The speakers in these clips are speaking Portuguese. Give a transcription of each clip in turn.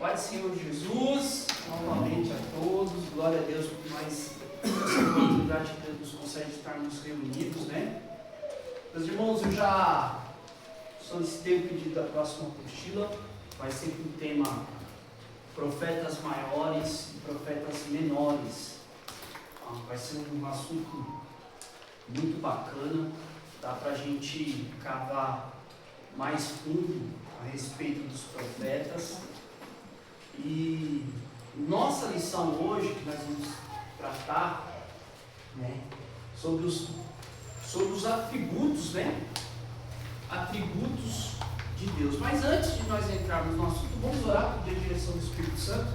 Paz do Senhor Jesus, novamente a todos, glória a Deus por mais essa oportunidade que Deus nos concede de estarmos reunidos, né? Meus irmãos, eu já solicitei o pedido da próxima apostila, vai ser com o tema profetas maiores e profetas menores. Vai ser um assunto muito bacana, dá pra gente cavar mais fundo a respeito dos profetas. E nossa lição hoje, que nós vamos tratar, né, sobre os atributos, né, atributos de Deus. Mas antes de nós entrarmos no assunto, vamos orar pedir a direção do Espírito Santo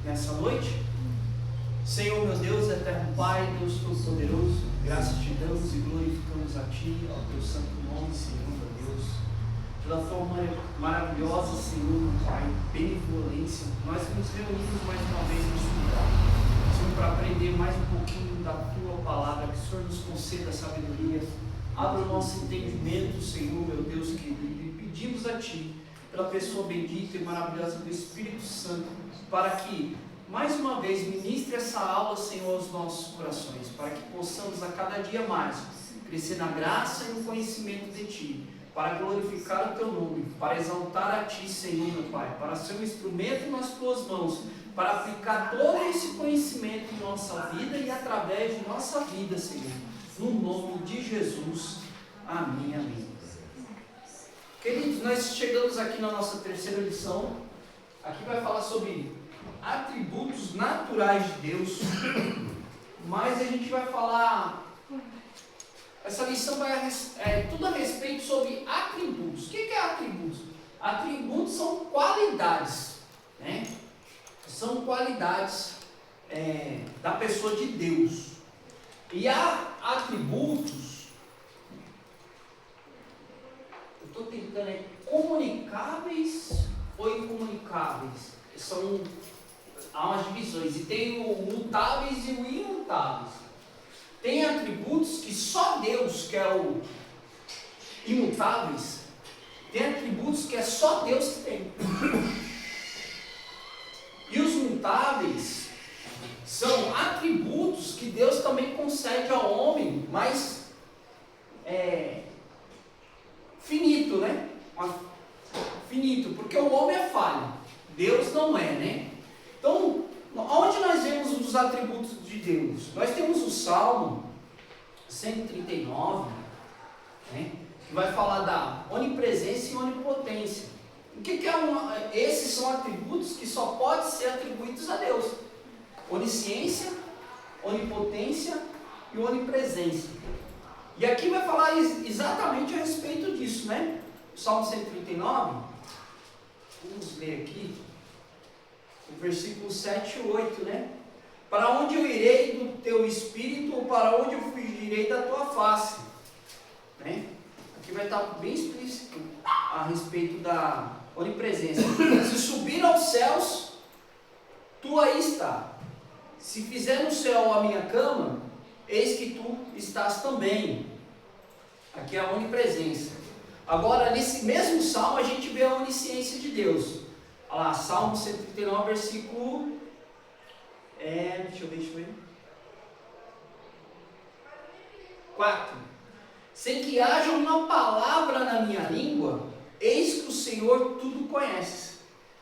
nessa noite. Senhor, meu Deus, eterno Pai, Deus Todo-Poderoso, graças te damos e glorificamos a Ti, ao Teu santo nome, Senhor, meu Deus. Pela forma maravilhosa, Senhor, Pai, benevolência, nós nos reunimos mais uma vez nesse lugar, Senhor, para aprender mais um pouquinho da Tua palavra, que o Senhor nos conceda sabedoria, abra o nosso entendimento, Senhor, meu Deus querido, e pedimos a Ti, pela pessoa bendita e maravilhosa do Espírito Santo, para que, mais uma vez, ministre essa aula, Senhor, aos nossos corações, para que possamos a cada dia mais crescer na graça e no conhecimento de Ti, para glorificar o Teu nome, para exaltar a Ti, Senhor, meu Pai, para ser um instrumento nas Tuas mãos, para aplicar todo esse conhecimento em nossa vida e através de nossa vida, Senhor, no nome de Jesus. Amém, amém. Queridos, nós chegamos aqui na nossa terceira lição. Aqui vai falar sobre atributos naturais de Deus, mas a gente vai falar, essa lição vai tudo a respeito sobre atributos. O que é atributos? Atributos são qualidades, né? São qualidades da pessoa de Deus. E há atributos, eu estou tentando, comunicáveis ou incomunicáveis. Há umas divisões, e tem o mutáveis e o imutáveis. Tem atributos que só Deus, que é o imutáveis, tem atributos que é só Deus que tem. E os mutáveis são atributos que Deus também concede ao homem, mas finito, né? Finito, porque o homem é falho, Deus não é, né? Então, onde nós vemos os atributos de Deus? Nós temos o Salmo 139, né, que vai falar da onipresença e onipotência. O que é esses são atributos que só podem ser atribuídos a Deus: onisciência, onipotência e onipresença. E aqui vai falar exatamente a respeito disso, né? O Salmo 139, vamos ler aqui. O versículo 7 e 8, né? Para onde eu irei do teu espírito, ou para onde eu fugirei da tua face? Né? Aqui vai estar bem explícito a respeito da onipresença. Se subir aos céus, tu aí está. Se fizer no céu a minha cama, eis que tu estás também. Aqui é a onipresença. Agora, nesse mesmo salmo, a gente vê a onisciência de Deus. Olha lá, Salmo 139, versículo, deixa eu ver, 4. Sem que haja uma palavra na minha língua, eis que o Senhor tudo conhece.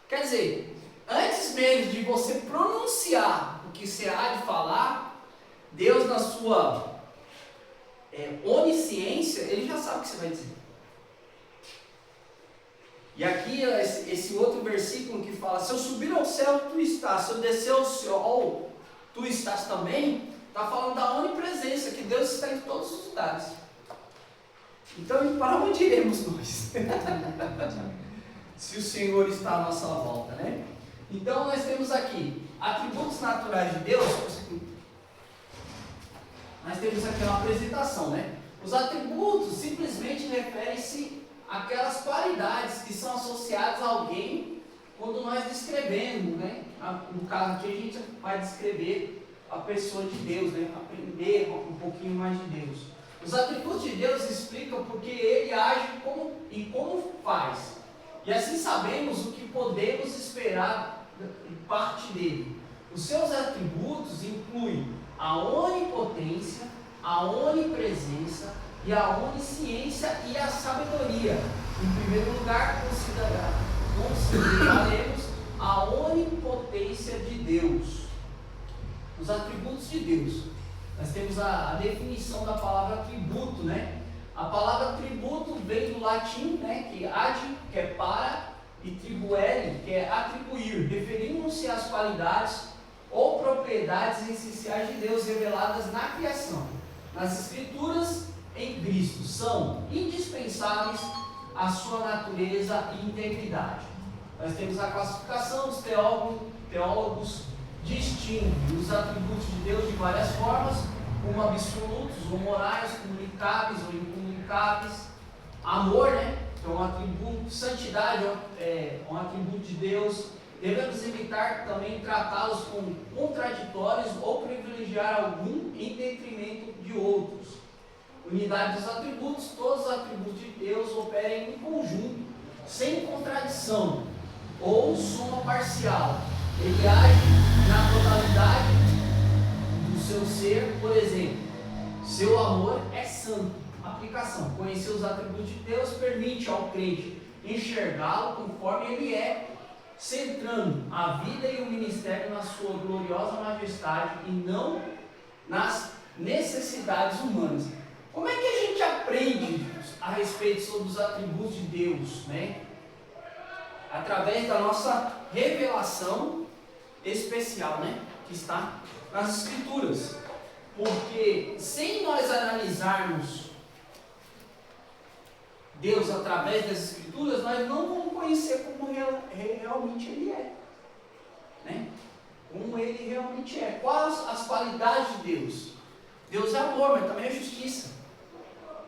Quer dizer, antes mesmo de você pronunciar o que você há de falar, Deus, na sua onisciência, Ele já sabe o que você vai dizer. E aqui esse outro versículo que fala: se eu subir ao céu, tu estás. Se eu descer ao céu, tu estás também. Está falando da onipresença, que Deus está em todos os lugares. Então, para onde iremos nós? Se o Senhor está à nossa volta, né? Então, nós temos aqui atributos naturais de Deus. Nós temos aqui uma apresentação, né? Os atributos simplesmente referem-se aquelas qualidades que são associadas a alguém quando nós descrevemos, né? No caso aqui a gente vai descrever a pessoa de Deus, né? Aprender um pouquinho mais de Deus. Os atributos de Deus explicam porque Ele age e como faz. e assim sabemos o que podemos esperar em parte dele. Os seus atributos incluem a onipotência, a onipresença e a onisciência e a sabedoria. Em primeiro lugar, consideraremos a onipotência de Deus. Os atributos de Deus. Nós temos a definição da palavra atributo, né? A palavra atributo vem do latim, né? Que ad, que é para, e tribuere, que é atribuir, referindo-se às qualidades ou propriedades essenciais de Deus reveladas na criação. Nas Escrituras, em Cristo, são indispensáveis à sua natureza e integridade. Nós temos a classificação, os teólogos distinguem os atributos de Deus de várias formas, como absolutos ou morais, comunicáveis ou incomunicáveis. Amor, né? Que é um atributo, santidade é um atributo de Deus. Devemos evitar também tratá-los como contraditórios ou privilegiar algum em detrimento de outros. Unidade dos atributos, todos os atributos de Deus operam em conjunto, sem contradição ou soma parcial. Ele age na totalidade do seu ser. Por exemplo, seu amor é santo. Aplicação: conhecer os atributos de Deus permite ao crente enxergá-lo conforme ele é, centrando a vida e o ministério na sua gloriosa majestade e não nas necessidades humanas. Como é que a gente aprende a respeito sobre os atributos de Deus, né? Através da nossa revelação especial, né? Que está nas Escrituras. Porque sem nós analisarmos Deus através das Escrituras, nós não vamos conhecer como realmente Ele é, né? Como Ele realmente é. Quais as qualidades de Deus? Deus é amor, mas também é justiça.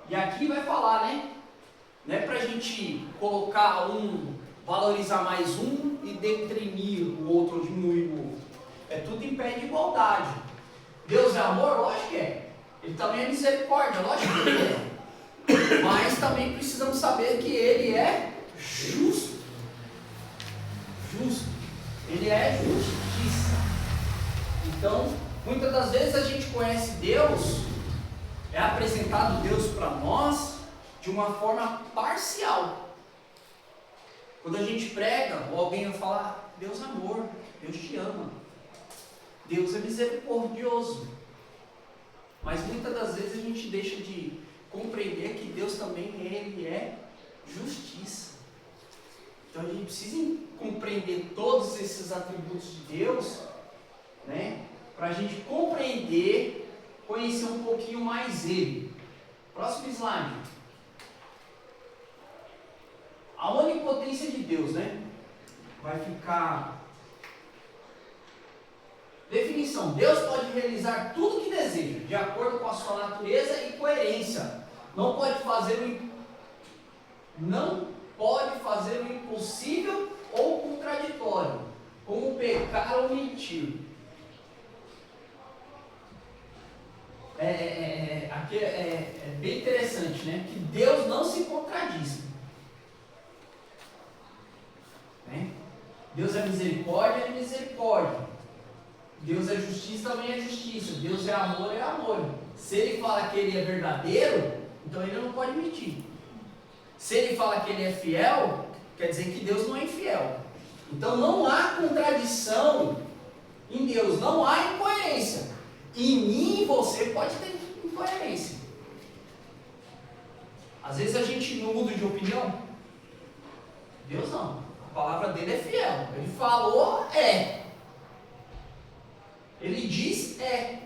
E aqui vai falar, né? Não é para a gente colocar valorizar mais um e deprimir o outro ou diminuir o outro. É tudo em pé de igualdade. Deus é amor? Lógico que é. Ele também é misericórdia? Lógico que ele é. Mas também precisamos saber que Ele é justo. Justo. Ele é justiça. Então, muitas das vezes a gente conhece Deus, é apresentado Deus para nós de uma forma parcial. Quando a gente prega, ou alguém vai falar, Deus é amor, Deus te ama, Deus é misericordioso. Mas muitas das vezes a gente deixa de compreender que Deus também Ele é justiça. Então a gente precisa compreender todos esses atributos de Deus, né? Para a gente compreender, conhecer um pouquinho mais Ele. Próximo slide. A onipotência de Deus, né? Vai ficar... Definição: Deus pode realizar tudo o que deseja, de acordo com a sua natureza e coerência. Não pode fazer o impossível ou contraditório, como pecar ou mentir. Aqui é bem interessante, né? Que Deus não se contradiz. Né? Deus é misericórdia, é misericórdia. Deus é justiça, também é justiça. Deus é amor. Se Ele fala que Ele é verdadeiro, então Ele não pode mentir. Se Ele fala que Ele é fiel, quer dizer que Deus não é infiel. Então não há contradição em Deus, não há incoerência. Em mim e em você pode ter incoerência. Às vezes a gente não muda de opinião. Deus não. A palavra dele é fiel. Ele falou, é. Ele diz, é.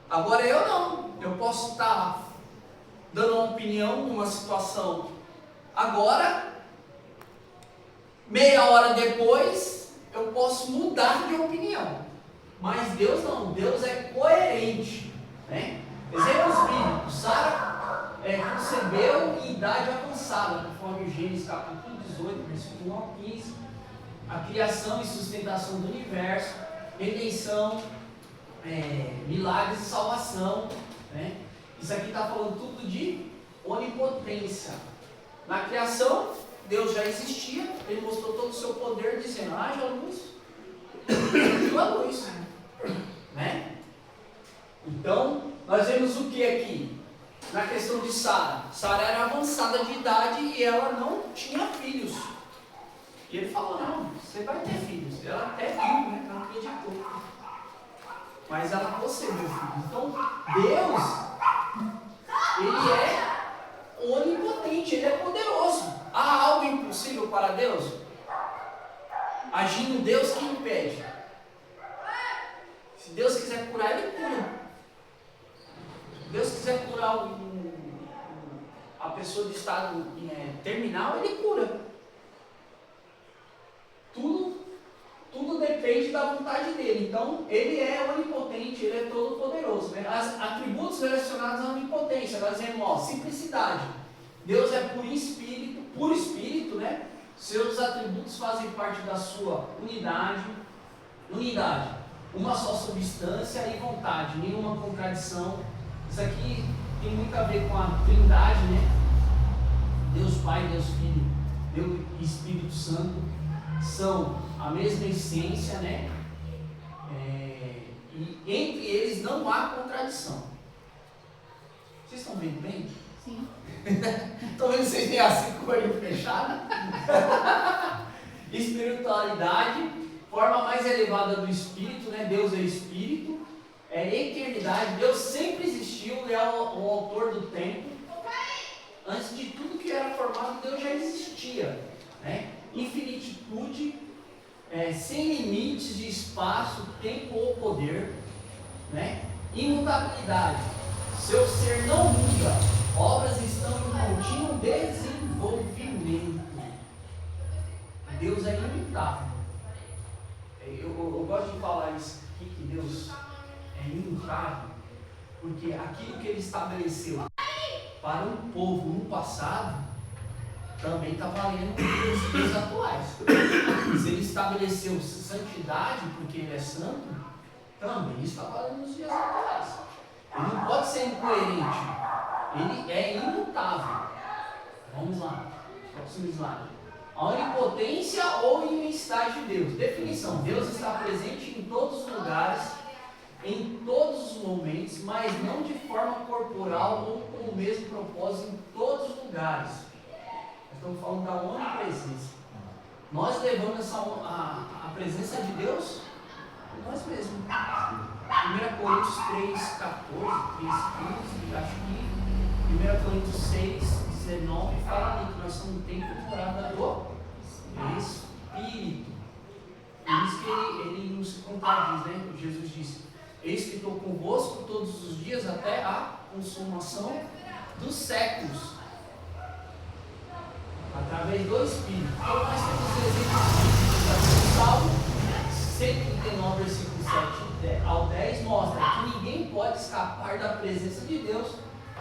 Agora eu não. Eu posso estar dando uma opinião numa situação agora, meia hora depois, eu posso mudar de opinião. Mas Deus não. Deus é coerente, né? Exemplos bíblicos. Sara concebeu em idade avançada, conforme Gênesis capítulo 18, versículo 1 ao 15. A criação e sustentação do universo, redenção, milagres e salvação, né? Isso aqui está falando tudo de onipotência. Na criação, Deus já existia, ele mostrou todo o seu poder, dizendo, haja luz, surgiu a luz, né? Então, nós vemos o que aqui? Na questão de Sara. Sara era avançada de idade e ela não tinha filhos. E ele falou, não, você vai ter filhos. Ela até viu, né? Ela acreditou. Mas ela concebeu filhos. Então, Deus, ele é onipotente, ele é poderoso. Há algo impossível para Deus? Agindo Deus, quem impede? Se Deus quiser curar, ele cura. Se Deus quiser curar a pessoa de estado terminal, ele cura. Tudo depende da vontade dele. Então, ele é onipotente, ele é todo poderoso, né? Os atributos relacionados à onipotência, nós vemos, simplicidade. Deus é puro espírito, né? Seus atributos fazem parte da sua unidade, uma só substância e vontade, nenhuma contradição. Isso aqui tem muito a ver com a Trindade, né? Deus Pai, Deus Filho, Deus Espírito Santo são a mesma essência, né? E entre eles não há contradição. Vocês estão vendo bem? Sim. Estão vendo vocês têm assim com o olho fechado? Espiritualidade, forma mais elevada do Espírito, né? Deus é Espírito, eternidade. Deus sempre existiu, é o autor do tempo. Antes de tudo que era formado, Deus já existia, né? Infinitude, sem limites de espaço, tempo ou poder, né? Imutabilidade, seu ser não muda, obras estão em contínuo desenvolvimento. Deus é imutável. Eu gosto de falar isso aqui, que Deus é imutável, porque aquilo que Ele estabeleceu para um povo no passado, também está valendo nos dias atuais. Se Ele estabeleceu santidade, porque Ele é santo, também está valendo nos dias atuais. Ele não pode ser incoerente. Ele é imutável. Vamos lá. Próximo slide. A onipotência ou imensidade de Deus. Definição. Deus está presente em todos os lugares, em todos os momentos, mas não de forma corporal ou com o mesmo propósito em todos os lugares. Estamos falando da onipresença. Nós levamos a presença de Deus em nós mesmos. 1 Coríntios 3, 14, 3, 15, acho que 1 Coríntios 6, 19 fala ali que nós somos um templo de morada do Espírito. Por isso que ele não se contradiz, né? Jesus disse: eis que estou convosco todos os dias até a consumação dos séculos. Através do Espírito. Então nós temos exemplos do Salmo 139, versículo 7 ao 10, mostra que ninguém pode escapar da presença de Deus.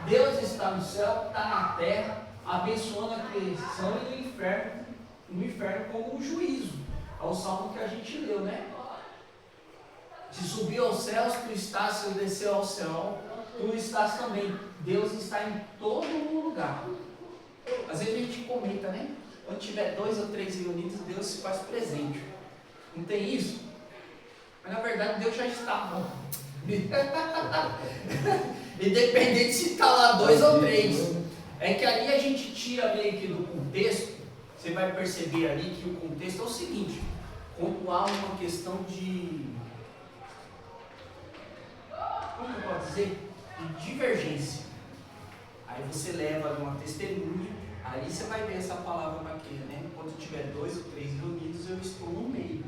Deus está no céu, está na terra, abençoando a criação e no inferno como um juízo. É o salmo que a gente leu, né? Se subir aos céus, tu estás, se eu descer ao céu, tu estás também. Deus está em todo lugar. Às vezes a gente comenta, né? Quando tiver 2 ou 3 reunidos, Deus se faz presente. Não tem isso? Mas na verdade Deus já está. Independente se está lá 2 ou 3. É que ali a gente tira meio que do contexto. Você vai perceber ali que o contexto é o seguinte: quando há uma questão de, como eu posso dizer? De divergência. Aí você leva uma testemunha, aí você vai ver essa palavra naquele, né? Quando tiver 2 ou 3 reunidos, eu estou no meio.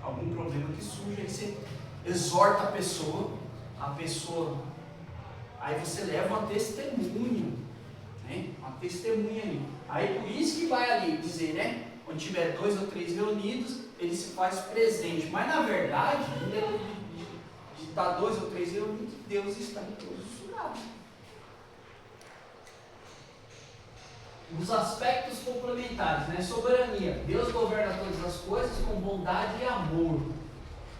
Algum problema que surge, aí você exorta a pessoa, aí você leva uma testemunha, né? Uma testemunha ali. Aí por isso que vai ali dizer, né? Quando tiver 2 ou 3 reunidos, ele se faz presente. Mas na verdade, de estar 2 ou 3 reunidos, Deus está em todos os lugares. Os aspectos complementares, né? Soberania. Deus governa todas as coisas com bondade e amor.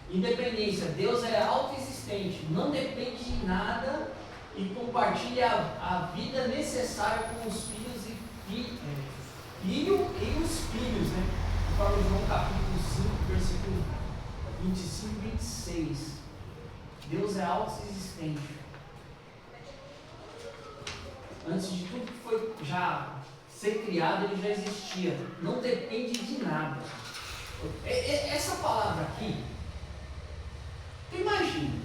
Independência. Deus é autoexistente, não depende de nada e compartilha a vida necessária com os filhos e filho e os filhos, né? Fala em João capítulo 5, versículo 25 e 26. Deus é autoexistente. Antes de tudo que foi já ser criado, ele já existia. Não depende de nada. Essa palavra aqui, imagina,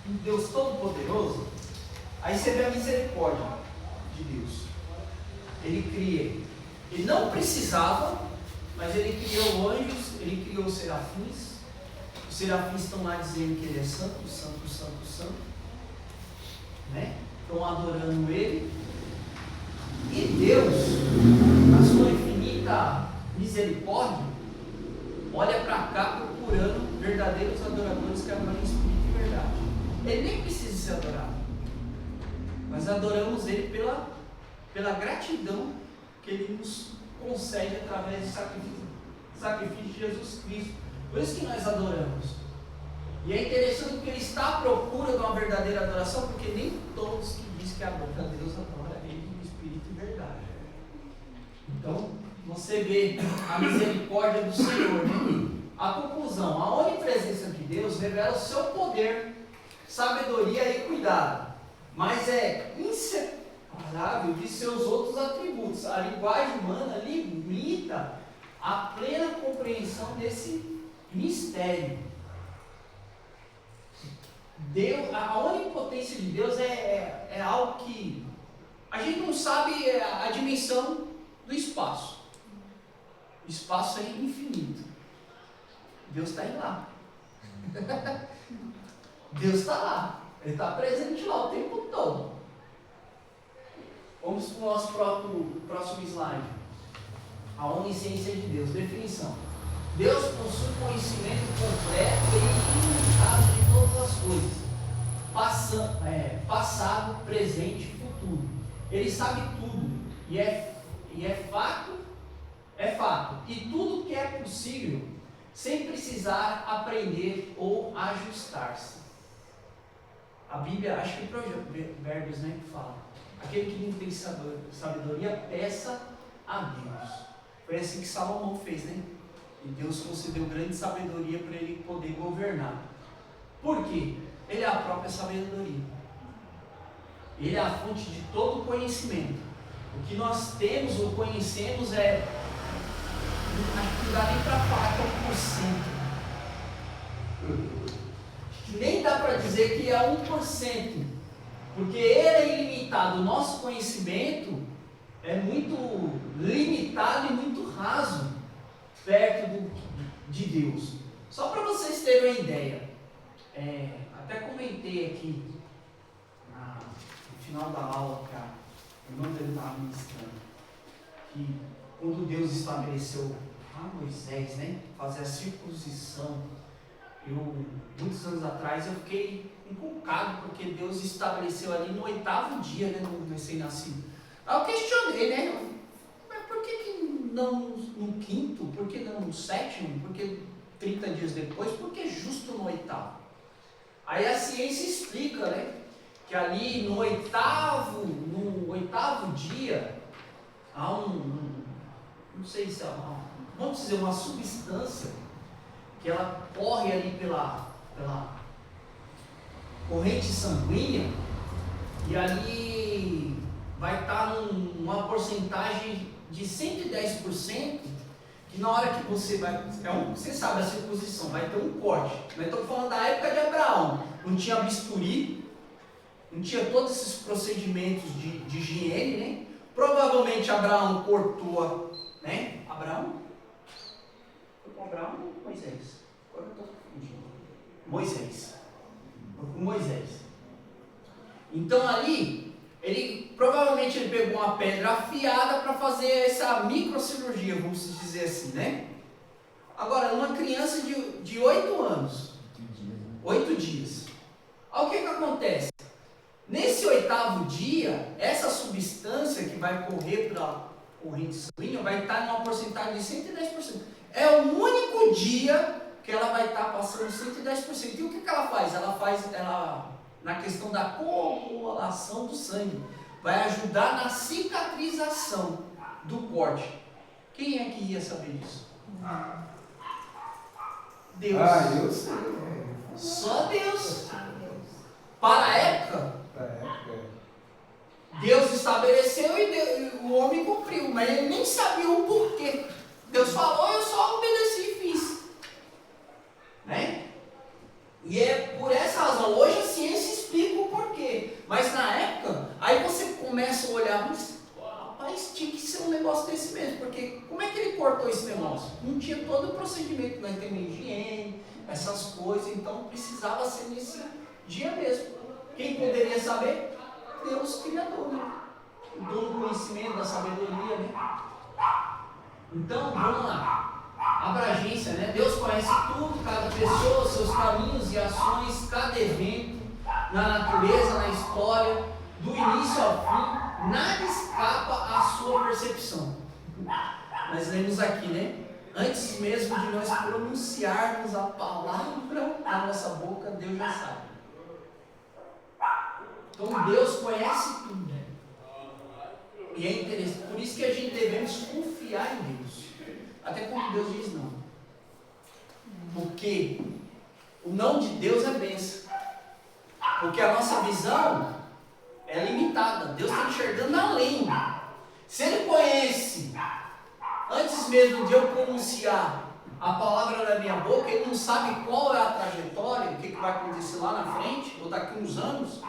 um Deus todo-poderoso, aí você vê a misericórdia de Deus. Ele cria. Ele não precisava, mas ele criou anjos, ele criou serafins. Os serafins estão lá dizendo que ele é santo, santo, santo, santo. Né? Estão adorando ele. E Deus, na sua infinita misericórdia, olha para cá procurando verdadeiros adoradores que adoram em espírito e verdade. Ele nem precisa ser adorado. Nós adoramos ele pela gratidão que ele nos concede através do sacrifício de Jesus Cristo. Por isso que nós adoramos. E é interessante porque ele está à procura de uma verdadeira adoração, porque nem todos que dizem que adoram a Deus adoram ele em espírito e verdade. Então, você vê a misericórdia do Senhor, né? A conclusão, a onipresença de Deus revela o seu poder, sabedoria e cuidado, mas é inseparável de seus outros atributos. A linguagem humana limita a plena compreensão desse mistério. Deus, a onipotência de Deus é algo que a gente não sabe a dimensão do espaço. O espaço é infinito. Deus está lá. Deus está lá. Ele está presente lá o tempo todo. Vamos para o nosso próximo slide. A onisciência de Deus. Definição. Deus possui conhecimento completo e ilimitado de todas as coisas. Passado, presente e futuro. Ele sabe tudo. E é fato. E tudo que é possível sem precisar aprender ou ajustar-se. A Bíblia, acho que é Provérbios, né, que fala: aquele que não tem sabedoria, peça a Deus. Foi assim que Salomão fez, né? E Deus concedeu grande sabedoria para ele poder governar. Por quê? Ele é a própria sabedoria. Ele é a fonte de todo o conhecimento. O que nós temos ou conhecemos acho que não dá nem para falar que é 1%. Nem dá para dizer que é 1%. Porque ele é ilimitado. O nosso conhecimento é muito limitado e muito raso perto de Deus. Só para vocês terem uma ideia, até comentei aqui no final da aula que a irmã dele estava ministrando, que quando Deus estabeleceu a Moisés, né, fazer a circuncisão, muitos anos atrás eu fiquei inculcado, porque Deus estabeleceu ali no 8º dia, né, no recém-nascido. Aí eu questionei, né, mas por que não no 5º, por que não no 7º, por que 30 dias depois, por que justo no 8º? Aí a ciência explica, né, que ali no 8º dia há não sei se vamos dizer, uma substância que ela corre ali pela corrente sanguínea, e ali vai estar numa porcentagem de 110%, que na hora que você vai, você sabe a circuncisão, vai ter um corte. Nós estamos falando da época de Abraão, não tinha bisturi, não tinha todos esses procedimentos de higiene, né? Provavelmente Abraão cortou, né? Foi com Abraão ou Moisés? Agora eu estou confundindo. Moisés. Então ali, provavelmente ele pegou uma pedra afiada para fazer essa microcirurgia, vamos dizer assim, né? Agora, uma criança de 8 anos, 8 dias. Olha o que acontece. Nesse 8º dia, essa substância que vai correr pela corrente sanguínea vai estar em uma porcentagem de 110%. É o único dia que ela vai estar passando 110%. E o que ela faz? Ela, na questão da coagulação do sangue, vai ajudar na cicatrização do corte. Quem é que ia saber disso? Deus. Eu sei. Só Deus. Para a época, é. Deus estabeleceu e o homem cumpriu, mas ele nem sabia o porquê. Deus falou, eu só obedeci e fiz. Né? E é por essa razão, hoje a ciência explica o porquê, mas na época, aí você começa a olhar, mas rapaz, tinha que ser um negócio desse mesmo, porque como é que ele cortou esse negócio? Não tinha todo o procedimento, não tem higiene, essas coisas, então precisava ser nesse dia mesmo. Quem poderia saber? Deus Criador, né? O dono do conhecimento, da sabedoria, né? Então, vamos lá. Abrangência, né? Deus conhece tudo, cada pessoa, seus caminhos e ações, cada evento, na natureza, na história, do início ao fim, nada escapa à sua percepção. Nós lemos aqui, né? Antes mesmo de nós pronunciarmos a palavra na nossa boca, Deus já sabe. Então Deus conhece tudo. E é interessante, por isso que a gente devemos confiar em Deus. Até quando Deus diz não. Porque o não de Deus é bênção. Porque a nossa visão é limitada. Deus está enxergando além. Se Ele conhece, antes mesmo de eu pronunciar a palavra da minha boca, Ele não sabe qual é a trajetória, o que vai acontecer lá na frente, ou daqui uns anos.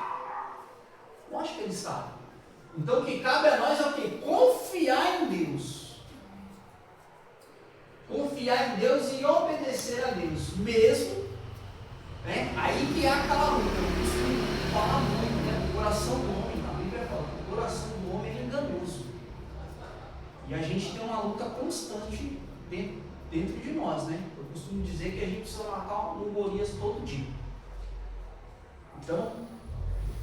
Eu acho que Ele sabe. Então o que cabe a nós é o quê? Confiar em Deus. Confiar em Deus e obedecer a Deus. Mesmo, né? Aí que há aquela luta. Eu costumo falar muito, né? O coração do homem, a Bíblia fala, o coração do homem é enganoso. E a gente tem uma luta constante dentro de nós, né? Eu costumo dizer que a gente precisa matar um Golias todo dia. Então,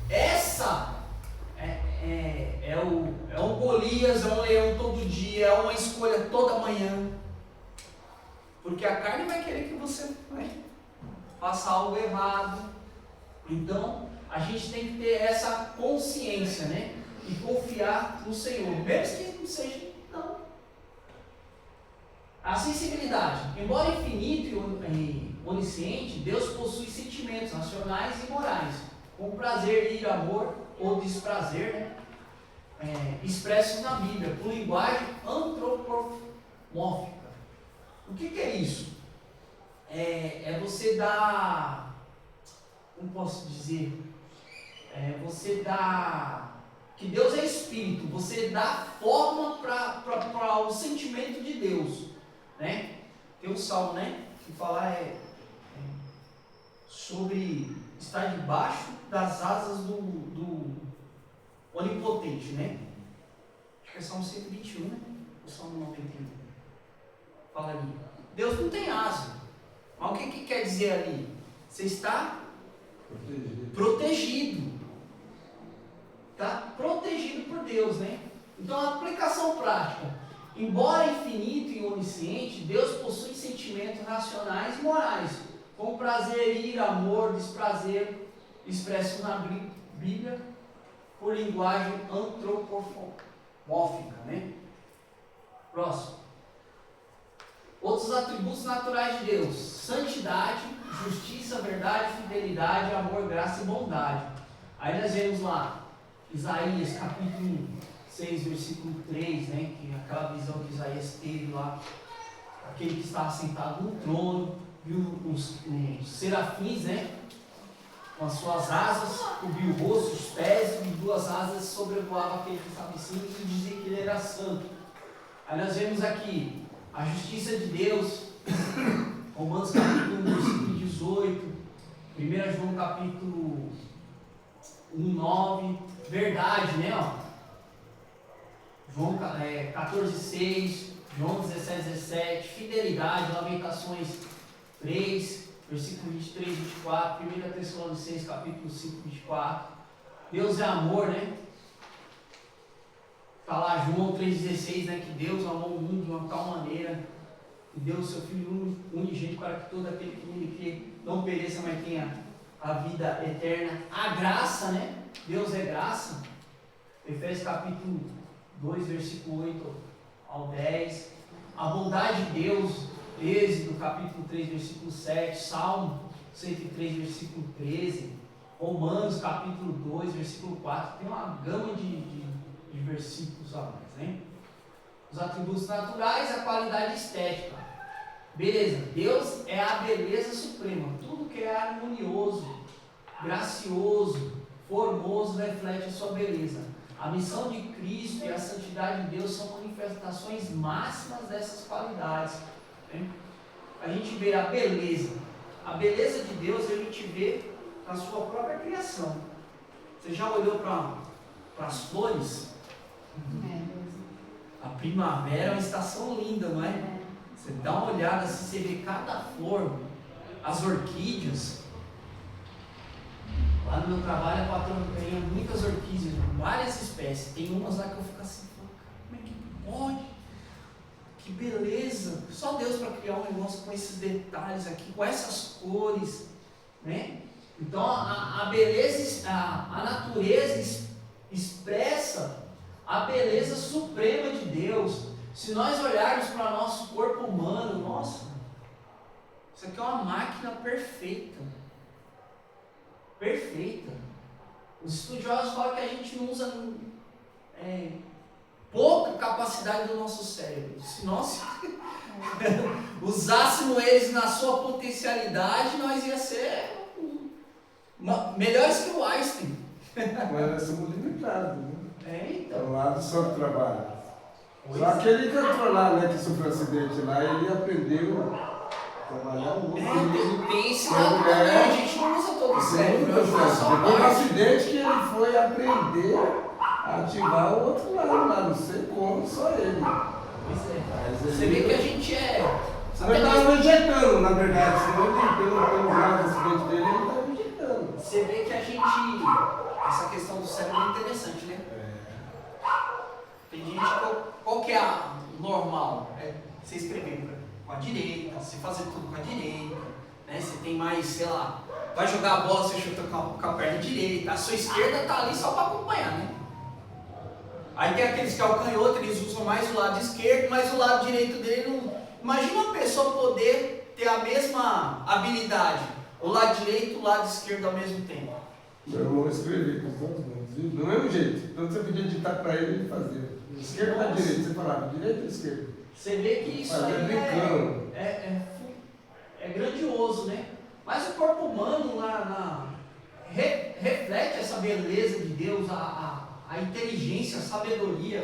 essa é um Golias, é um leão todo dia, é uma escolha toda manhã. Porque a carne vai querer que você faça algo errado. Então, a gente tem que ter essa consciência, né? E confiar no Senhor, mesmo que não seja não. A sensibilidade. Embora infinito e onisciente, Deus possui sentimentos racionais e morais, como prazer, ira, amor ou desprazer, né? Expressos na Bíblia, por linguagem antropomórfica. O que é isso? É você dar, como posso dizer? Você dá, que Deus é Espírito, você dá forma para o sentimento de Deus, né? Tem um salmo, né, que fala sobre estar debaixo das asas do Onipotente, né? Acho que é Salmo 121, né? Ou Salmo 91. Fala ali. Deus não tem asa. Mas o que quer dizer ali? Você está protegido. Está protegido por Deus, né? Então, a aplicação prática. Embora infinito e onisciente, Deus possui sentimentos racionais e morais, como prazer, ira, amor, desprazer, expressos na Bíblia por linguagem antropomórfica, né? Próximo. Outros atributos naturais de Deus: santidade, justiça, verdade, fidelidade, amor, graça e bondade. Aí nós vemos lá, Isaías capítulo 6, versículo 3, né? Que é aquela visão que Isaías teve lá, aquele que estava sentado no trono, viu os serafins, né? Com as suas asas, cobriu o rosto, os pés, e 2 asas sobrevoavam aquele que estava em cima e dizia que ele era santo. Aí nós vemos aqui a justiça de Deus, Romanos capítulo 1, versículo 18, 1 João capítulo 1, 9, verdade, né? Ó. João 14, 6, João 17, 17, fidelidade, Lamentações 3, versículo 23, 24, 1 Tessalonicenses capítulo 5, 24, Deus é amor, né? Está lá João 3,16, né, que Deus amou o mundo de uma tal maneira que deu o seu Filho unigênito para que todo aquele que nele crê não pereça, mas tenha a vida eterna. A graça, né? Deus é graça. Efésios capítulo 2, versículo 8 ao 10. a bondade de Deus, Êxodo capítulo 3, versículo 7, Salmo 103, versículo 13, Romanos capítulo 2, versículo 4, tem uma gama de versículos a mais, né? Os atributos naturais, a qualidade estética. Beleza, Deus é a beleza suprema. Tudo que é harmonioso, gracioso, formoso reflete a sua beleza. A missão de Cristo e a santidade de Deus são manifestações máximas dessas qualidades, né? A gente vê a beleza. A beleza de Deus a gente vê na sua própria criação. Você já olhou para as flores? A primavera é uma estação linda, não é? Você dá uma olhada assim, você vê cada flor, as orquídeas. Lá no meu trabalho a patrona ganha muitas orquídeas, várias espécies. Tem umas lá que eu fico assim, como é que pode? Que beleza! Só Deus para criar um negócio com esses detalhes aqui, com essas cores, né? Então a beleza, a natureza expressa a beleza suprema de Deus. Se nós olharmos para o nosso corpo humano, nossa, isso aqui é uma máquina perfeita. Perfeita. Os estudiosos falam que a gente não usa pouca capacidade do nosso cérebro. Se nós usássemos eles na sua potencialidade, nós ia ser melhores que o Einstein. Mas nós somos limitados, né? Então. É um lado só do trabalho. Só aquele que entrou lá, né, que sofreu um acidente lá, ele aprendeu a trabalhar o outro. Ele tem esse lado também, a gente não usa todo o cérebro. Depois do acidente que ele foi aprender a ativar o outro lado lá, não sei como, só ele. Pois é. Você vê que a gente Ele estava injetando, na verdade, senão ele, pelo grau do acidente dele, ele estava injetando. Você vê que a gente, essa questão do cérebro é interessante, né? Tem gente, qual que é a normal? É você escrever com a direita, você fazer tudo com a direita, né? Você tem mais, sei lá, vai jogar a bola, você chuta com a perna direita, a sua esquerda está ali só para acompanhar, né? Aí tem aqueles que é o canhoto, eles usam mais o lado esquerdo, mas o lado direito dele não. Imagina uma pessoa poder ter a mesma habilidade, o lado direito e o lado esquerdo ao mesmo tempo. Meu irmão escrevia com os dois mãos, do mesmo jeito. Então você podia digitar para ele, ele fazia. Esquerda ou direita, você falava direita ou esquerda. Você vê que isso aí é grandioso, né? Mas o corpo humano reflete essa beleza de Deus, a inteligência, a sabedoria,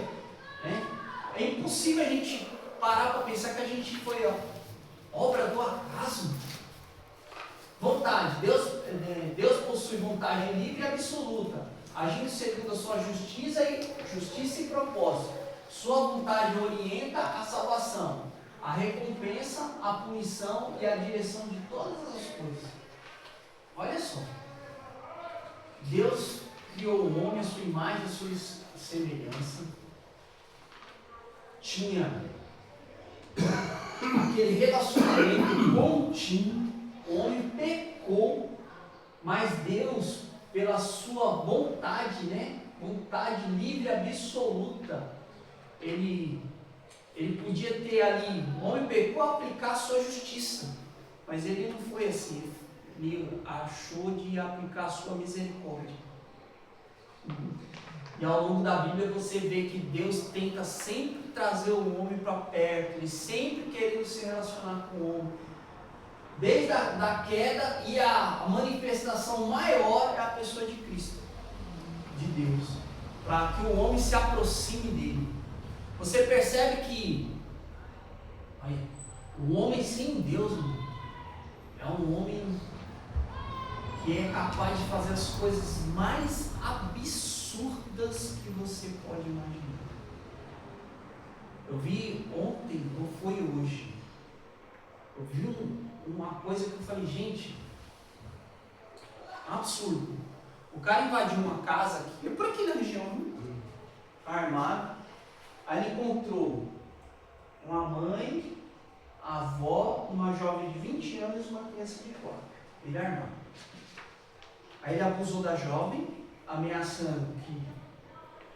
né? É impossível a gente parar para pensar que a gente foi obra do acaso. Vontade. Deus possui vontade livre e absoluta, agindo segundo a sua justiça e propósito. Sua vontade orienta a salvação, a recompensa, a punição e a direção de todas as coisas. Olha só. Deus criou o homem à sua imagem, à sua semelhança. Tinha aquele relacionamento contínuo. O homem pecou, mas Deus, pela sua vontade, né? Vontade livre e absoluta, ele podia ter ali, o homem pecou, aplicar a sua justiça, mas ele não foi assim, ele achou de aplicar a sua misericórdia. E ao longo da Bíblia você vê que Deus tenta sempre trazer o homem para perto, ele sempre querendo se relacionar com o homem. Desde a queda, e a manifestação maior é a pessoa de Cristo, de Deus, para que o homem se aproxime dele. Você percebe que o homem sem Deus é um homem que é capaz de fazer as coisas mais absurdas que você pode imaginar. Eu vi ontem, ou foi hoje, eu vi uma coisa que eu falei, gente, absurdo. O cara invadiu uma casa aqui, por aqui na região, armado. Aí ele encontrou uma mãe, a avó, uma jovem de 20 anos e uma criança de 4. Ele armado. Aí ele abusou da jovem, ameaçando que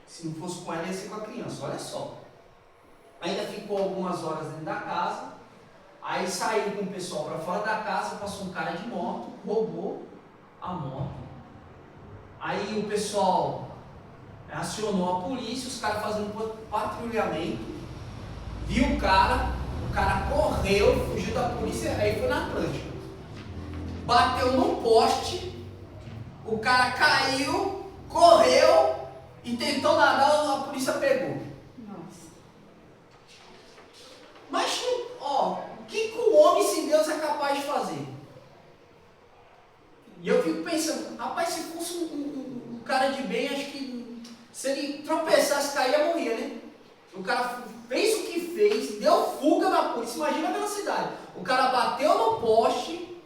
se não fosse com ela ia ser com a criança. Olha só. Ainda ficou algumas horas dentro da casa. Aí saiu com o pessoal para fora da casa, passou um cara de moto, roubou a moto. Aí o pessoal acionou a polícia, os caras fazendo patrulhamento, viu o cara correu, fugiu da polícia, aí foi na Atlântica. Bateu num poste, o cara caiu, correu e tentou nadar, a polícia pegou. Nossa. Mas, o que o homem sem Deus é capaz de fazer? E eu fico pensando, rapaz, se fosse um cara de bem, acho que se ele tropeçasse, cair, ia morrer, né? O cara fez o que fez, deu fuga na polícia, imagina a velocidade. O cara bateu no poste,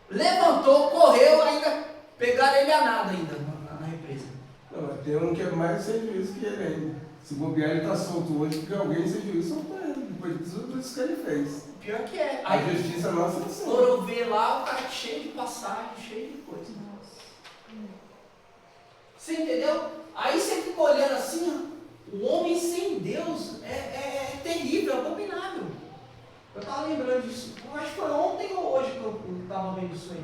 levantou, correu, ainda pegaram ele a nada ainda na represa. Não, mas tem um que é mais sem juízo que ele ainda. Se bobear, ele está solto hoje porque alguém sem juízo soltou ele, depois de tudo isso que ele fez. Pior que é. A justiça nossa é assim. Foram ver lá, o cara cheio de passagem, cheio de coisa. Você entendeu? Aí você fica olhando assim, o homem sem Deus é terrível, é abominável. Eu estava lembrando disso, acho que foi ontem ou hoje que eu estava vendo isso aí.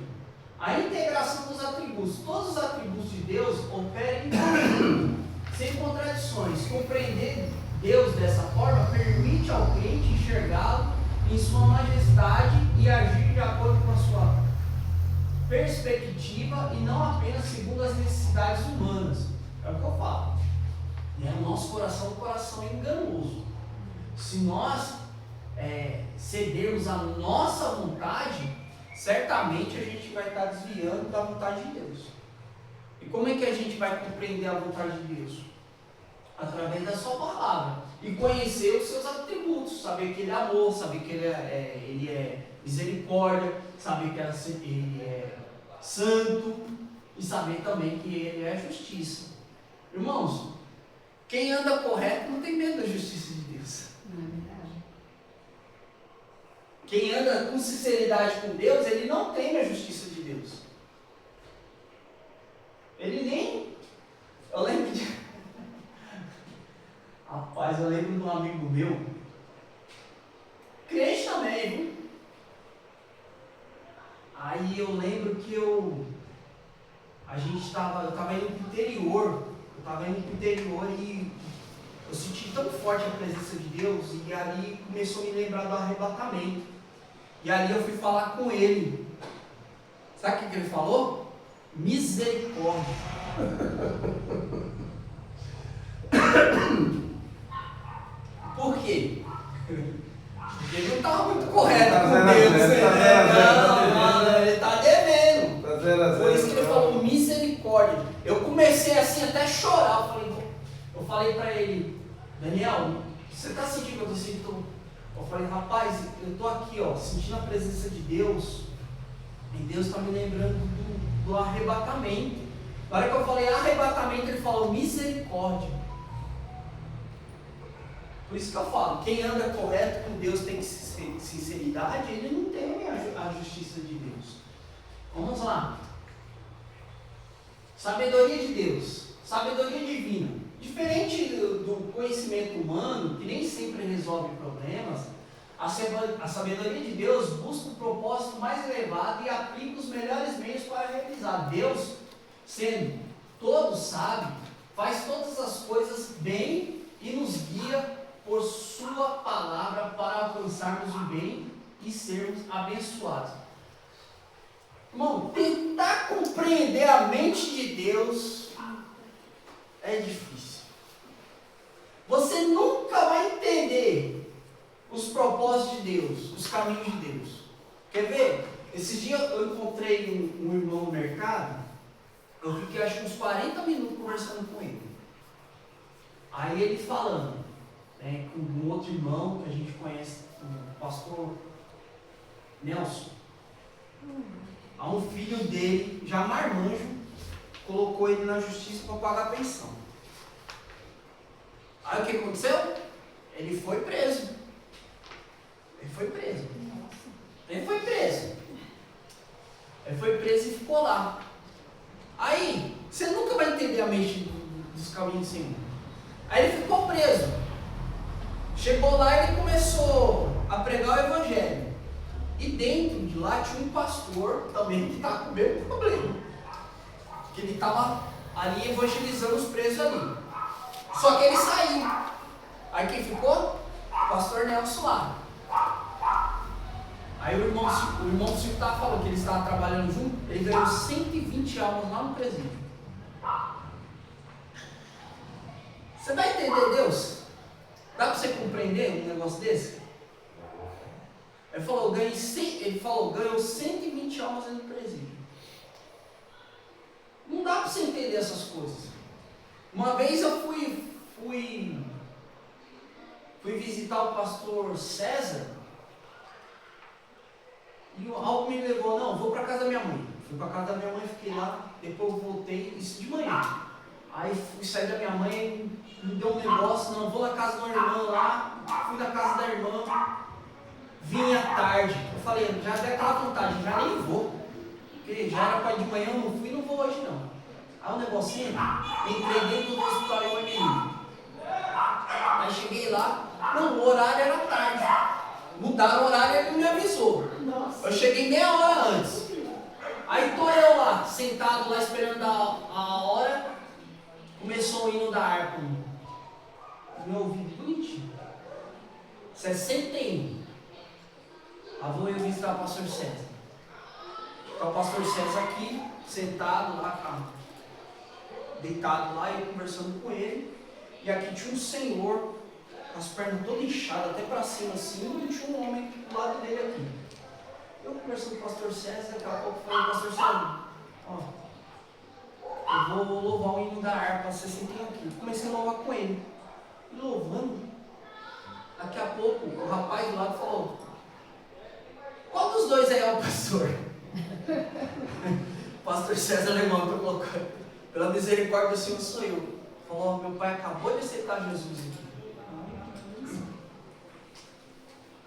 A integração dos atributos. Todos os atributos de Deus operam em conjunto, sem contradições. Compreender Deus dessa forma permite ao crente enxergá-lo em sua majestade e agir de acordo com a sua perspectiva e não apenas segundo as necessidades humanas. É o que eu falo. O nosso coração é um coração enganoso. Se nós cedermos a nossa vontade, certamente a gente vai estar desviando da vontade de Deus. E como é que a gente vai compreender a vontade de Deus? Através da sua palavra. E conhecer os seus atributos. Saber que Ele é amor, saber que Ele é misericórdia, saber que Ele é santo e saber também que Ele é justiça. Irmãos, quem anda correto não tem medo da justiça de Deus. Não é verdade. Quem anda com sinceridade com Deus, ele não teme a justiça de Deus. Ele nem... Eu lembro de... Rapaz, eu lembro de um amigo meu, crente também, viu? Aí eu lembro que eu estava indo para o interior, e eu senti tão forte a presença de Deus, e ali começou a me lembrar do arrebatamento. E ali eu fui falar com ele. Sabe o que ele falou? Misericórdia. Por quê? Porque ele não estava muito correto com Deus. Ele está devendo. Por isso que ele falou misericórdia. Eu comecei assim até a chorar. Eu falei para ele, Daniel, você está sentindo o que eu estou sentindo? Eu falei, rapaz, eu estou aqui, sentindo a presença de Deus. E Deus está me lembrando do arrebatamento. Na hora que eu falei arrebatamento, ele falou misericórdia. Por isso que eu falo, quem anda correto com Deus tem sinceridade, ele não teme a justiça de Deus. Vamos lá. Sabedoria de Deus, sabedoria divina. Diferente do conhecimento humano, que nem sempre resolve problemas, a sabedoria de Deus busca o propósito mais elevado e aplica os melhores meios para realizar. Deus, sendo todo sábio, faz todas as coisas bem e nos guia por sua palavra para alcançarmos o bem e sermos abençoados. Irmão, tentar compreender a mente de Deus é difícil. Você nunca vai entender os propósitos de Deus, os caminhos de Deus. Quer ver? Esses dias eu encontrei um irmão no mercado, eu fiquei acho que uns 40 minutos conversando com ele. Aí ele falando, com um outro irmão que a gente conhece, o pastor Nelson. A um filho dele, já marmanjo, colocou ele na justiça para pagar a pensão. Aí o que aconteceu? Ele foi preso. Ele foi preso e ficou lá. Aí, você nunca vai entender a mente dos caminhos do Senhor. Aí ele ficou preso. Chegou lá e ele começou a pregar o evangelho. E dentro de lá tinha um pastor também que estava com o mesmo problema. Que ele estava ali evangelizando os presos ali. Só que ele saiu. Aí quem ficou? O pastor Nelson lá. Aí o irmão Silvio estava falando que ele estava trabalhando junto, ele ganhou 120 almas lá no presídio. Você vai entender Deus? Dá para você compreender um negócio desse? Ele falou, ganhou 120 almas no presídio. Não dá para você entender essas coisas. Uma vez eu fui visitar o pastor César. E algo me levou, não, vou para casa da minha mãe. Fui para casa da minha mãe, fiquei lá, depois eu voltei, isso de manhã. Aí fui sair da minha mãe, me deu um negócio, não, vou na casa de uma irmã lá, fui na casa da irmã, vim à tarde. Eu falei, já dei aquela vontade, já nem vou. Porque já era para ir de manhã, eu não fui, não vou hoje não. Aí o negocinho, entrei dentro do hospital em Mangueirinho. Aí cheguei lá, não, o horário era tarde. Mudaram o horário e ele me avisou. Nossa. Eu cheguei meia hora antes. Aí tô eu lá, sentado lá esperando a hora. Começou o hino da harpa. Meu ouvido bonitinho. 61. Aí vou eu visitar o pastor César. Tá o pastor César aqui, sentado lá, deitado lá, e eu conversando com ele. E aqui tinha um senhor, com as pernas todas inchadas, até para cima assim, e tinha um homem do lado dele aqui. Eu conversando com o pastor César, daqui a pouco eu falei, pastor César, ó, eu vou louvar o hino da harpa, você sentem aqui. Comecei a louvar com ele. E louvando, daqui a pouco o rapaz do lado falou, qual dos dois é o pastor? O pastor César levantou e colocou, pela misericórdia do Senhor sou eu. Falou, meu pai acabou de aceitar Jesus aqui.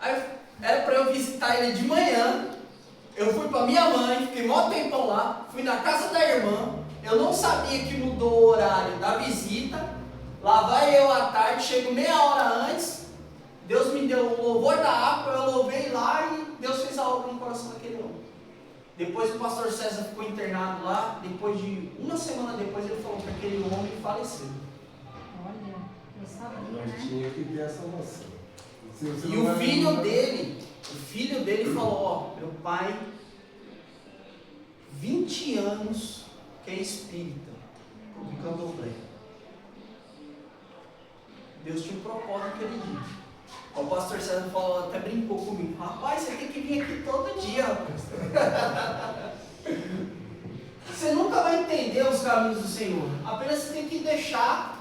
Aí era para eu visitar ele de manhã. Eu fui para minha mãe, fiquei mó tempão lá, fui na casa da irmã. Eu não sabia que mudou o horário da visita. Lá vai eu à tarde, chego meia hora antes. Deus me deu o louvor da harpa, eu louvei lá e Deus fez a obra no coração daquele homem. Depois o pastor César ficou internado lá, depois de uma semana depois ele falou que aquele homem faleceu. Olha, eu sabia, Nós tinha que ter essa noção. E o filho dele falou, ó, meu pai, 20 anos que é espírita, de candomblé. Deus tinha um propósito naquele dia. O pastor César falou, até brincou comigo, rapaz, você tem que vir aqui todo dia, rapaz. Você nunca vai entender os caminhos do Senhor, apenas você tem que deixar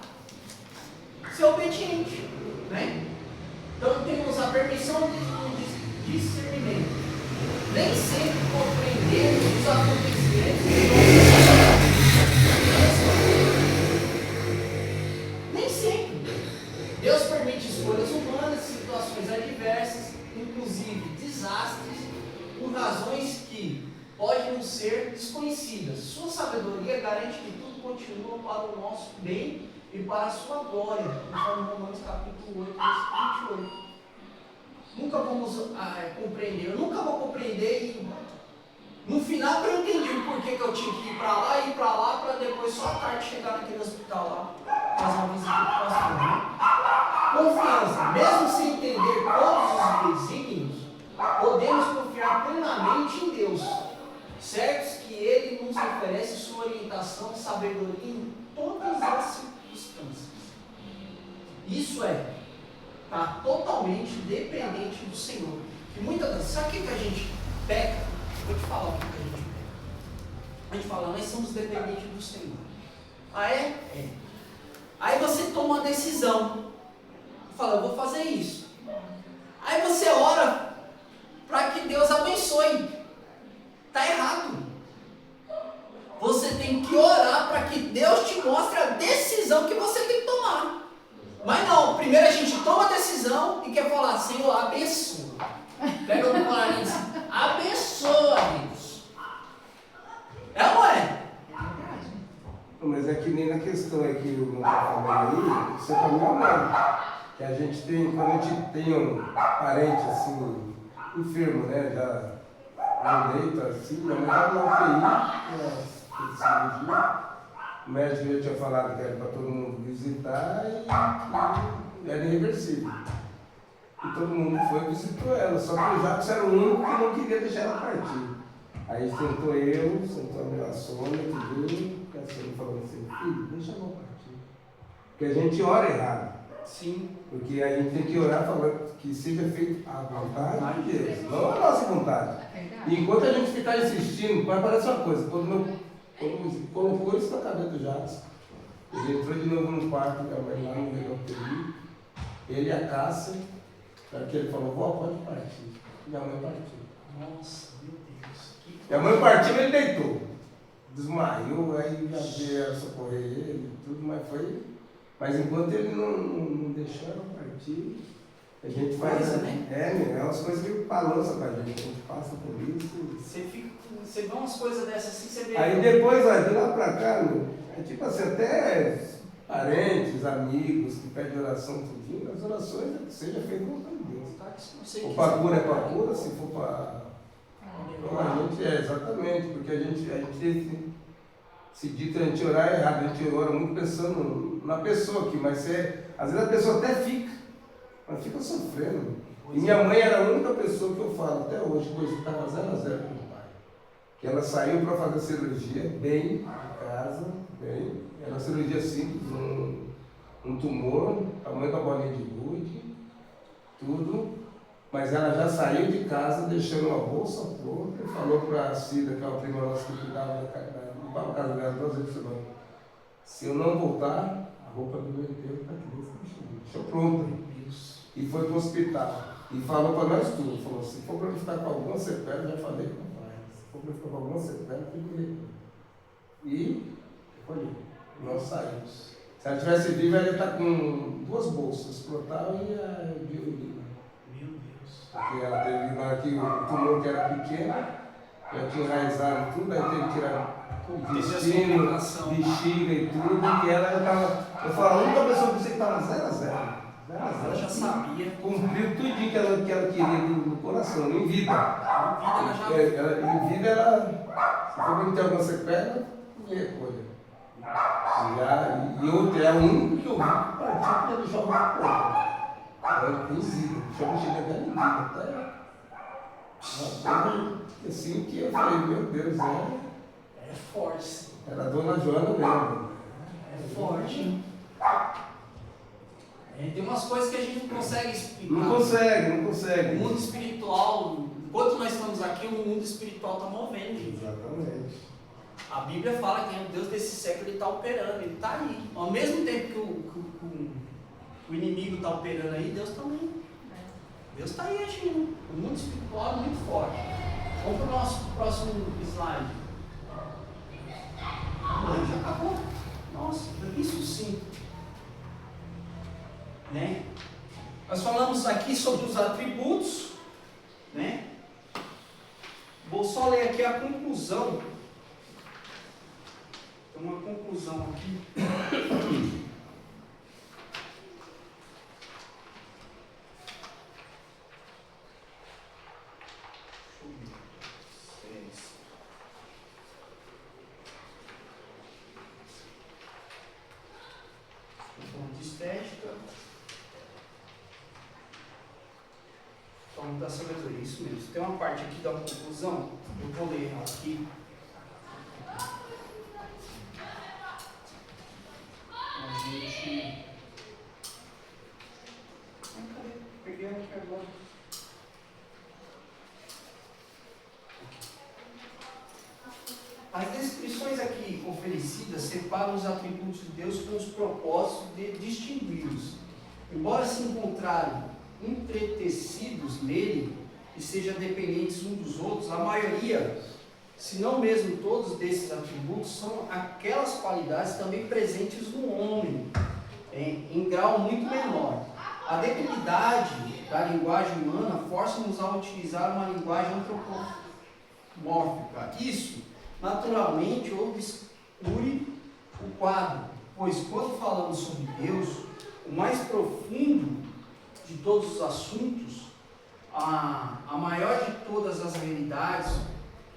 ser obediente, né? Então temos a permissão de discernimento. Nem sempre compreendemos os acontecimentos. Nem sempre. Deus permite escolhas humanas, situações adversas, inclusive desastres, por razões que podem não ser desconhecidas. Sua sabedoria garante que tudo continua para o nosso bem e para a sua glória, conforme Romanos capítulo 8, versículo 28. Nunca vamos compreender, eu nunca vou compreender, e no final eu entendi o porquê que eu tinha que ir para lá, para depois só à tarde chegar naquele hospital lá, fazer uma visita para o pastor. Confiança, mesmo sem entender todos os desígnios, podemos confiar plenamente em Deus, certos que Ele nos oferece sua orientação, sabedoria em todas as circunstâncias. Isso está totalmente dependente do Senhor. E muitas vezes, sabe o que a gente peca? Vou te falar o que a gente peca. A gente fala, nós somos dependentes do Senhor. Ah, é? É. Aí você toma uma decisão. Fala, eu vou fazer isso. Aí você ora para que Deus abençoe. Está errado. Você tem que orar para que Deus te mostre a decisão que você tem que tomar. Mas não, primeiro a gente toma a decisão e quer falar, Senhor, abençoa. Pega o colar e diz, abençoa, Deus. É ou não é? Mas é que nem na questão é que o meu pai falou aí, você está me amando. que a gente tem, quando a gente tem um parente assim, enfermo, né, já no leito assim, minha mãe estava na UTI, fez cirurgia, o médico já tinha falado que era para todo mundo visitar e era irreversível. E todo mundo foi e visitou ela, só que o Jacques era o único que não queria deixar ela partir. Aí sentou a minha Sônia, que veio, e a Sônia falou assim, filho, deixa eu partir. Porque a gente ora errado. Sim. Porque a gente tem que orar falando que seja feita a vontade de Deus, não a nossa vontade. E enquanto a gente ficar insistindo, vai parecer uma coisa, quando colocou isso na cabeça do Jacques, ele entrou de novo no quarto, minha mãe lá no meio da UTI, ele e a Cássia, que ele falou, vó, pode partir. Minha mãe partiu. Nossa, meu Deus. Minha mãe partiu, ele deitou. Desmaiou, aí já vieram socorrer ele, tudo, mas foi. Mas enquanto ele não deixou ela partir, a gente faz. Coisa, né? É umas coisas que balançam pra gente, a gente passa por isso. Você vê umas coisas dessas assim, você vê. Aí depois, ó, de lá pra cá, é tipo assim, até parentes, amigos que pedem oração tudinho, as orações que seja feita com Deus. Se for para cura é para cura, se for para. Então a gente exatamente, porque a gente se dito a gente orar errado, a gente ora muito pensando na pessoa aqui, mas às vezes a pessoa até fica, mas fica sofrendo. E minha mãe era a única pessoa que eu falo até hoje, pois estava 0-0 com o pai. Que ela saiu para fazer cirurgia bem em casa, bem. Era uma cirurgia simples, um tumor, tamanho da bolinha de gude, tudo. Mas ela já saiu de casa, deixando uma bolsa pronta, e falou para a Cida, que é uma prima nossa que cuidava limpava a casa dela 2 vezes por semana. Se eu não voltar, a roupa do meu enterro está aqui, deixou pronta. E foi para o hospital. E falou para nós tudo, falou, se for para eu ficar com alguma sequela, já falei com o pai, se for para eu ficar com alguma sequela, fico comigo. E foi, nós saímos. Se ela tivesse viva, ela ia estar com 2 bolsas, frontal e a biolina. Porque ela teve na hora que o tumor que era pequeno, já tinha enraizado tudo, aí teve que tirar intestino, bexiga e tudo, e ela estava. Eu falo, a única pessoa que você estava 0-0. Ela já sabia. Cumpriu tudo que ela queria no coração, em vida. Em vida ela, se for para ter alguma sequela, me recolha. E outra, é o único que eu vi que partiu porque deixou a roupa pronta. Ela tem vida, deixou a bexiga dela em vida. Até assim que eu falei, meu Deus, é forte. Era a dona Joana mesmo. É forte. Tem umas coisas que a gente não consegue explicar. Não consegue. O mundo espiritual, enquanto nós estamos aqui, o mundo espiritual está movendo. Exatamente. A Bíblia fala que o Deus desse século está operando, ele está aí. Ao mesmo tempo que o inimigo está operando aí, Deus também. Deus está aí agindo. O mundo espiritual é muito forte. Vamos para o nosso próximo slide. Já acabou. Nossa, isso sim. Né? Nós falamos aqui sobre os atributos, né? Vou só ler aqui a conclusão. Tem uma conclusão aqui. Estética. Falando da sabedoria, isso mesmo. Tem uma parte aqui da conclusão, eu vou ler aqui. A gente. Cadê? Peguei aqui agora. As descrições aqui oferecidas separam os atributos de Deus com os propósitos de distingui-los. Embora se encontrarem entretecidos nele e sejam dependentes uns dos outros, a maioria, se não mesmo todos desses atributos, são aquelas qualidades também presentes no homem, em grau muito menor. A debilidade da linguagem humana força-nos a utilizar uma linguagem antropomórfica. Isso naturalmente obscure o quadro, pois quando falamos sobre Deus, o mais profundo de todos os assuntos, a maior de todas as realidades,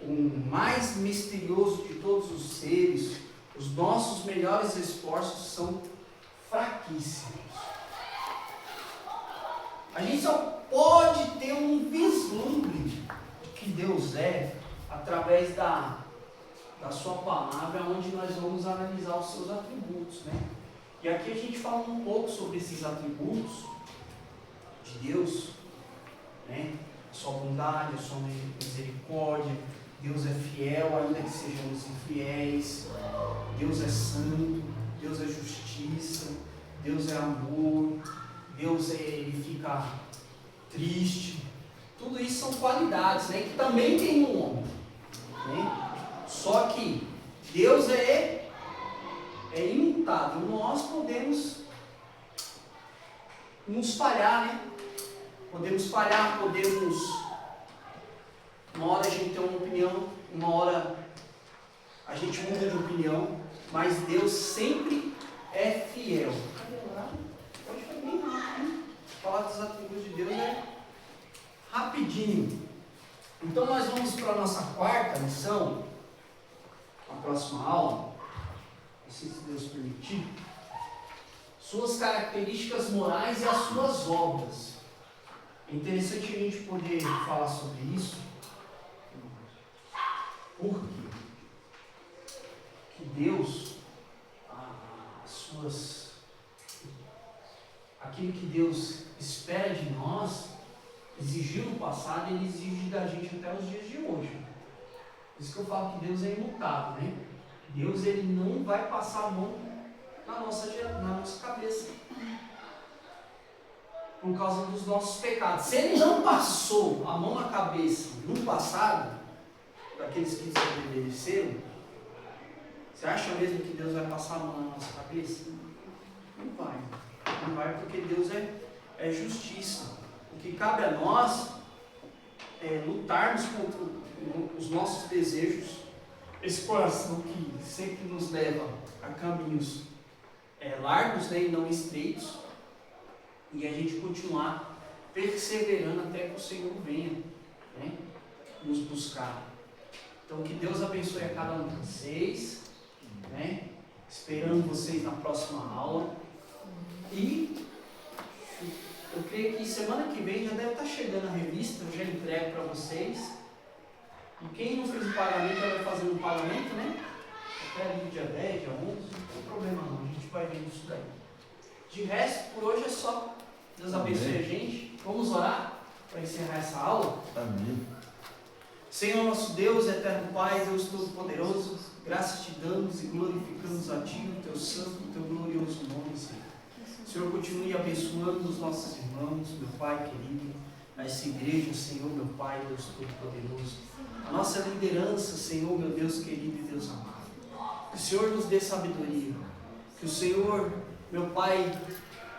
o mais misterioso de todos os seres, os nossos melhores esforços são fraquíssimos. A gente só pode ter um vislumbre de que Deus é através da sua palavra, onde nós vamos analisar os seus atributos, né? E aqui a gente fala um pouco sobre esses atributos de Deus, né? A sua bondade, a sua misericórdia. Deus é fiel, ainda que sejamos infiéis. Deus é santo, Deus é justiça, Deus é amor, Deus ele fica triste. Tudo isso são qualidades, né, que também tem no homem, né? Só que Deus é imutável. Nós podemos nos falhar, né? Podemos falhar, uma hora a gente tem uma opinião, uma hora a gente muda de opinião, mas Deus sempre é fiel. Hoje foi bem rápido, né? Falar dos atributos de Deus é rapidinho. Então nós vamos para a nossa quarta lição, a próxima aula, se Deus permitir, suas características morais e as suas obras. É interessante a gente poder falar sobre isso. Por quê? Que Deus, aquilo que Deus espera de nós, exigiu no passado, Ele exige da gente até os dias de hoje. Por isso que eu falo que Deus é imutável, né? Deus ele não vai passar a mão na nossa cabeça por causa dos nossos pecados. Se Ele não passou a mão na cabeça no passado, daqueles que desobedeceram, você acha mesmo que Deus vai passar a mão na nossa cabeça? Não vai. Não vai, porque Deus é justiça. O que cabe a nós é lutarmos contra os nossos desejos, esse coração que sempre nos leva a caminhos largos, né, e não estreitos, e a gente continuar perseverando até que o Senhor venha, né, nos buscar. Então que Deus abençoe a cada um de vocês, né, esperando vocês na próxima aula. E eu creio que semana que vem já deve estar chegando a revista, eu já entrego para vocês. E quem não fez o pagamento já vai fazer um pagamento, né? Até ali dia 10, dia 11, não tem problema não, a gente vai vendo isso daí. De resto, por hoje é só. Deus abençoe a gente. Vamos orar para encerrar essa aula. Amém. Senhor nosso Deus, eterno Pai, Deus Todo-Poderoso, graças te damos e glorificamos a Ti, o Teu santo, o Teu glorioso nome, Senhor. Senhor, continue abençoando os nossos irmãos, meu Pai querido, essa igreja, Senhor, meu Pai, Deus Todo-Poderoso. A nossa liderança, Senhor, meu Deus querido e Deus amado. Que o Senhor nos dê sabedoria. Que o Senhor, meu Pai,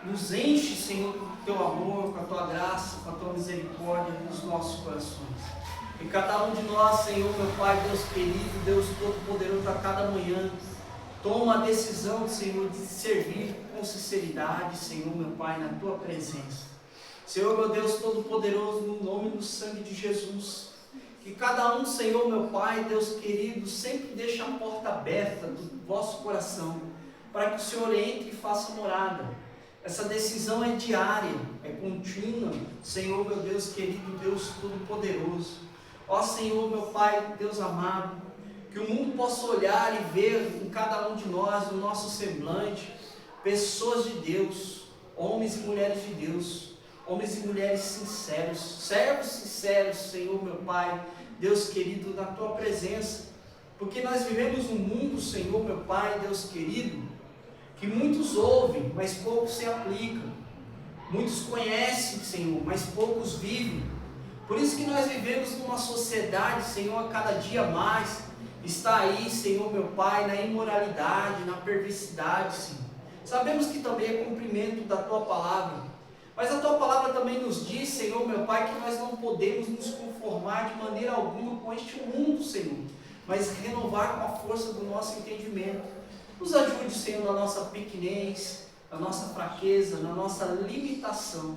nos enche, Senhor, com o Teu amor, com a Tua graça, com a Tua misericórdia nos nossos corações. E cada um de nós, Senhor, meu Pai, Deus querido, Deus Todo-Poderoso, a cada manhã, toma a decisão, Senhor, de servir com sinceridade, Senhor, meu Pai, na Tua presença. Senhor, meu Deus Todo-Poderoso, no nome e no sangue de Jesus, que cada um, Senhor, meu Pai, Deus querido, sempre deixe a porta aberta do vosso coração, para que o Senhor entre e faça morada. Essa decisão é diária, é contínua, Senhor, meu Deus querido, Deus Todo-Poderoso. Ó Senhor, meu Pai, Deus amado, que o mundo possa olhar e ver em cada um de nós, no nosso semblante, pessoas de Deus, homens e mulheres de Deus, homens e mulheres sinceros, servos sinceros, Senhor, meu Pai, Deus querido, na Tua presença, porque nós vivemos um mundo, Senhor, meu Pai, Deus querido, que muitos ouvem, mas poucos se aplicam, muitos conhecem, Senhor, mas poucos vivem. Por isso que nós vivemos numa sociedade, Senhor, a cada dia mais, está aí, Senhor, meu Pai, na imoralidade, na perversidade, Senhor. Sabemos que também é cumprimento da Tua palavra, mas a Tua palavra também nos diz, Senhor, meu Pai, que nós não podemos nos conformar de maneira alguma com este mundo, Senhor, mas renovar com a força do nosso entendimento. Nos ajude, Senhor, na nossa pequenez, na nossa fraqueza, na nossa limitação.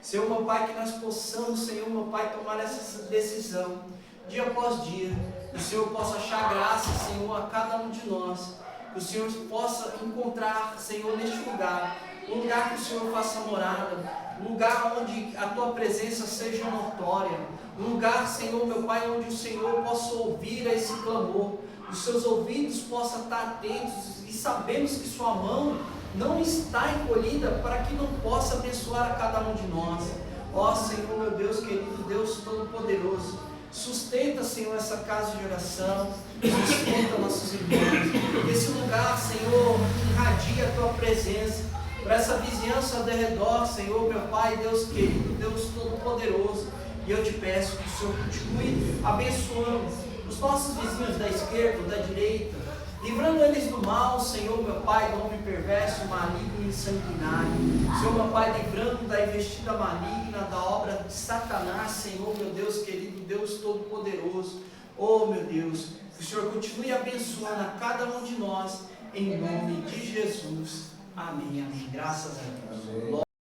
Senhor, meu Pai, que nós possamos, Senhor, meu Pai, tomar essa decisão, dia após dia, que o Senhor possa achar graça, Senhor, a cada um de nós, que o Senhor possa encontrar, Senhor, neste lugar, um lugar que o Senhor faça morada, um lugar onde a Tua presença seja notória, um lugar, Senhor, meu Pai, onde o Senhor possa ouvir esse clamor, os seus ouvidos possam estar atentos e sabemos que Sua mão não está encolhida para que não possa abençoar a cada um de nós. Ó Senhor, meu Deus querido, Deus Todo-Poderoso, sustenta, Senhor, essa casa de oração, sustenta nossos irmãos, esse lugar, Senhor, irradia a Tua presença, para essa vizinhança ao redor, Senhor, meu Pai, Deus querido, Deus Todo-Poderoso, e eu te peço que o Senhor continue abençoando os nossos vizinhos da esquerda, da direita, livrando eles do mal, Senhor, meu Pai, do homem perverso, maligno e sanguinário. Senhor, meu Pai, livrando da investida maligna, da obra de Satanás, Senhor, meu Deus querido, Deus Todo-Poderoso. Oh, meu Deus, que o Senhor continue abençoando a cada um de nós, em nome de Jesus. Amém, amém. Graças a Deus. Amém.